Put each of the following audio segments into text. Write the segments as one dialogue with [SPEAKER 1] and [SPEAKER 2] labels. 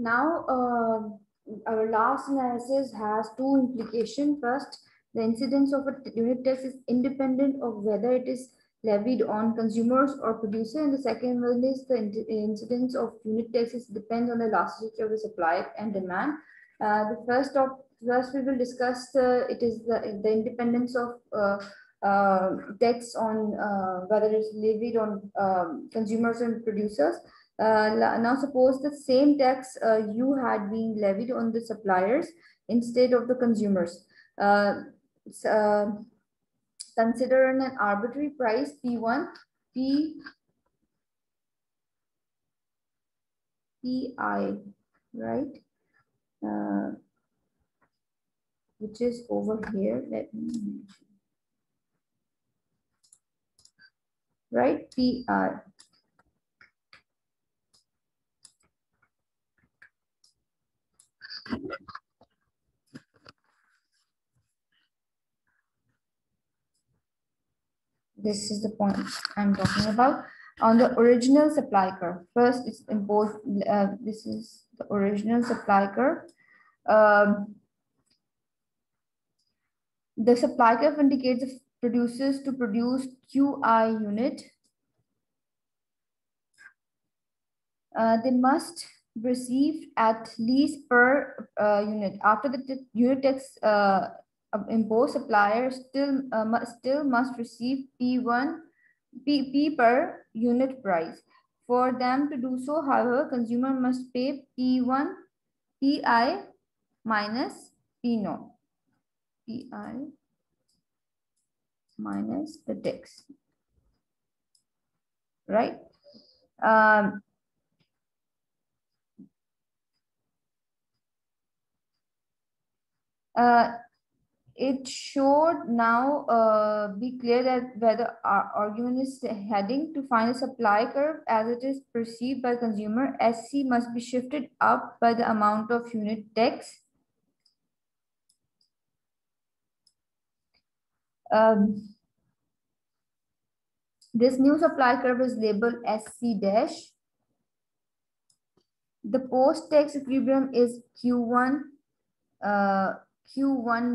[SPEAKER 1] Now, our last analysis has two implications. First, the incidence of a unit tax is independent of whether it is levied on consumers or producer. And the second one is the incidence of unit taxes depends on the elasticity of the supply and demand. First we will discuss it is the independence of tax on whether it's levied on consumers and producers. Now suppose the same tax you had been levied on the suppliers instead of the consumers. Consider an arbitrary price P1, PI, right? Which is over here. Let me mention. Right, PI. This is the point I'm talking about. On the original supply curve, first it's imposed. This is the original supply curve. The supply curve indicates the producers to produce QI unit. They must receive at least per unit. After the unit tax imposed, suppliers still must receive P per unit price. For them to do so, however, consumer must pay P1 PI minus P0. PI minus the tax, right? It should now be clear that whether our argument is heading to find a supply curve as it is perceived by consumer, SC must be shifted up by the amount of unit tax. This new supply curve is labeled SC dash. The post-tax equilibrium is Q1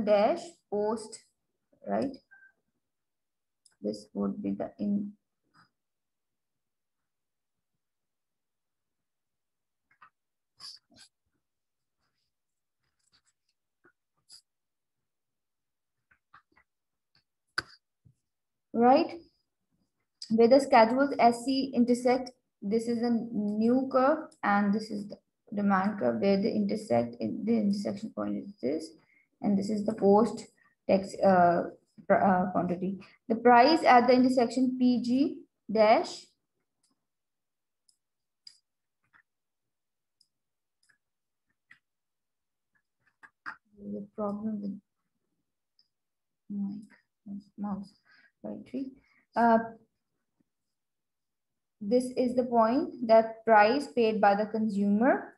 [SPEAKER 1] dash post, right? This would be the in. Right? Where the schedules SC intersect, this is a new curve and this is the demand curve where they intersect. The intersection point is this, and this is the post tax quantity. The price at the intersection PG dash the problem with my mouse, right? This is the point that price paid by the consumer.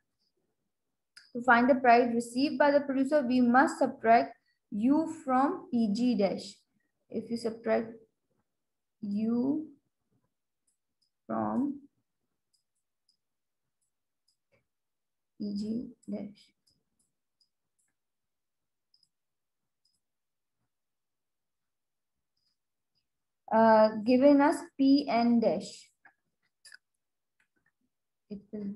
[SPEAKER 1] To find the price received by the producer, we must subtract U from PG dash. If you subtract U from PG dash, given us PN dash, it will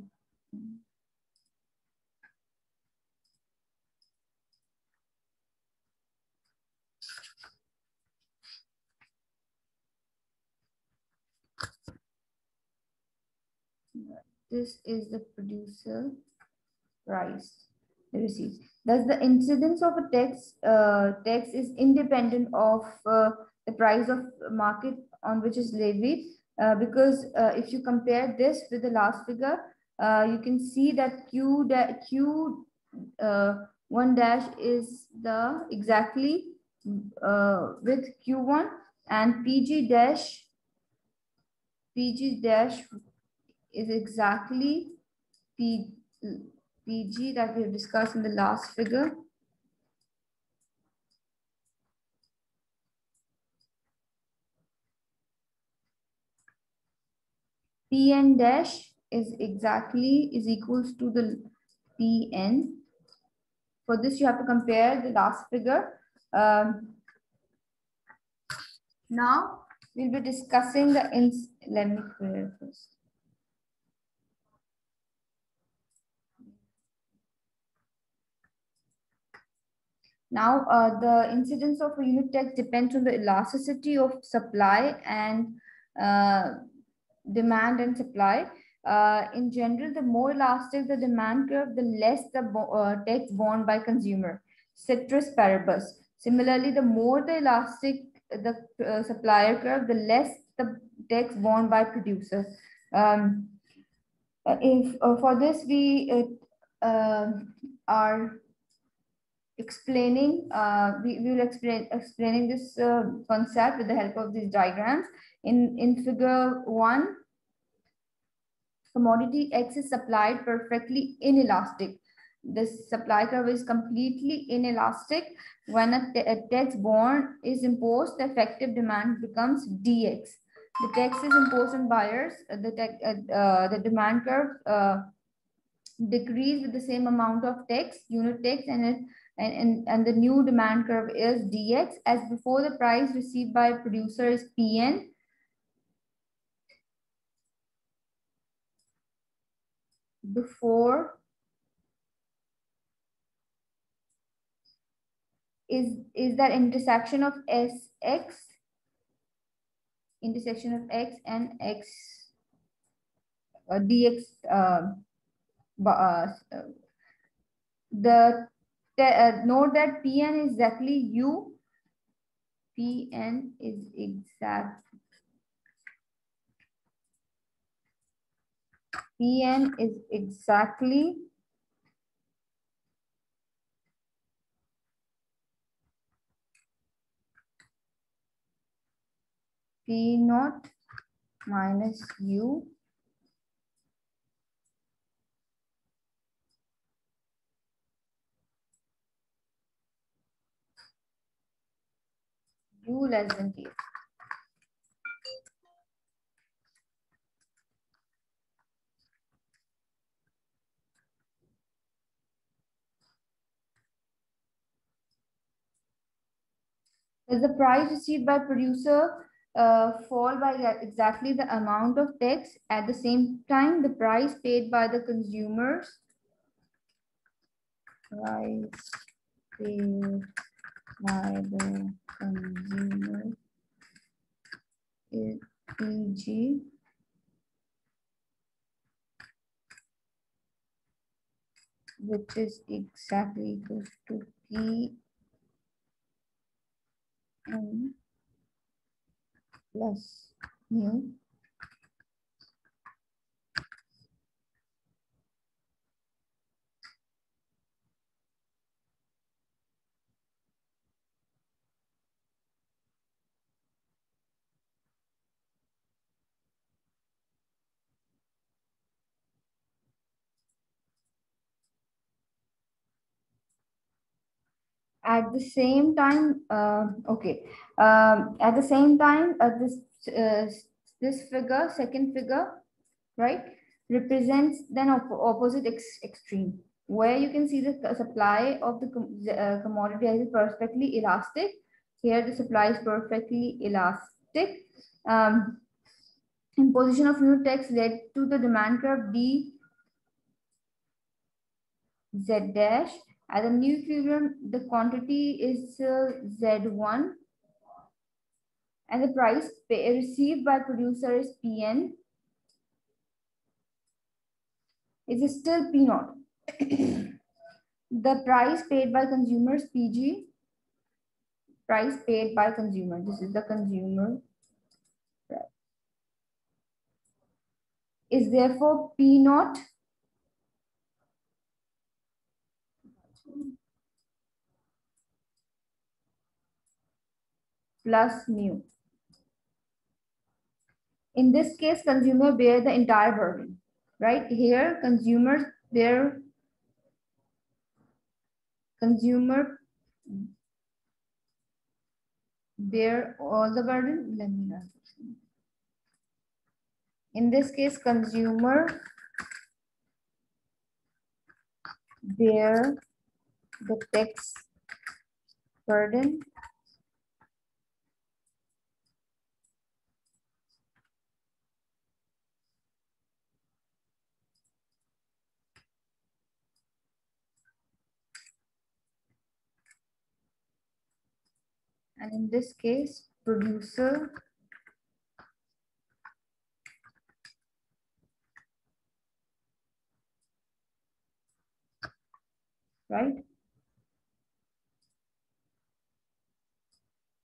[SPEAKER 1] this is the producer price receipts. Thus, the incidence of a tax is independent of the price of market on which is levied. Because if you compare this with the last figure, you can see that Q1 dash is the exactly with Q1 and PG dash is exactly PG that we have discussed in the last figure. PN dash is equals to the Pn. For this, you have to compare the last figure. Now we'll be discussing the let me clear it first. Now, the incidence of a unit text depends on the elasticity of supply and demand and supply. In general, the more elastic the demand curve, the less the text borne by consumer. Ceteris paribus. Similarly, the more the elastic the supplier curve, the less the text borne by producer. If For this we are explaining, we will explaining this concept with the help of these diagrams. In figure 1, commodity X is supplied perfectly inelastic. This supply curve is completely inelastic. When a tax borne is imposed, the effective demand becomes dx. The tax is imposed on buyers. The demand curve decrease with the same amount of tax, unit tax, and the new demand curve is dx. As before, the price received by producer is Pn. Before is that intersection of Sx, intersection of x and x, dx. Note that Pn is exactly u. Pn is exact. Pn is exactly P naught minus u less than T. Does the price received by producer fall by exactly the amount of tax? At the same time, the price paid by the consumers, price paid by the consumer is Pg which is exactly equal to P n plus mu. At the same time, at the same time, this figure, second figure, right, represents then opposite extreme, where you can see the supply of the commodity is perfectly elastic. Here, the supply is perfectly elastic. Imposition of unit tax led to the demand curve D Z dash. At the new equilibrium, the quantity is Z1 and the price received by producer is Pn. It is still P naught. The price paid by consumer is Pg. Price paid by consumer. This is the consumer price. Is therefore P naught plus mu. In this case, consumer bear the entire burden. Right here, consumers bear all the burden. Let me write it. In this case, consumer bear the tax burden and in this case producer right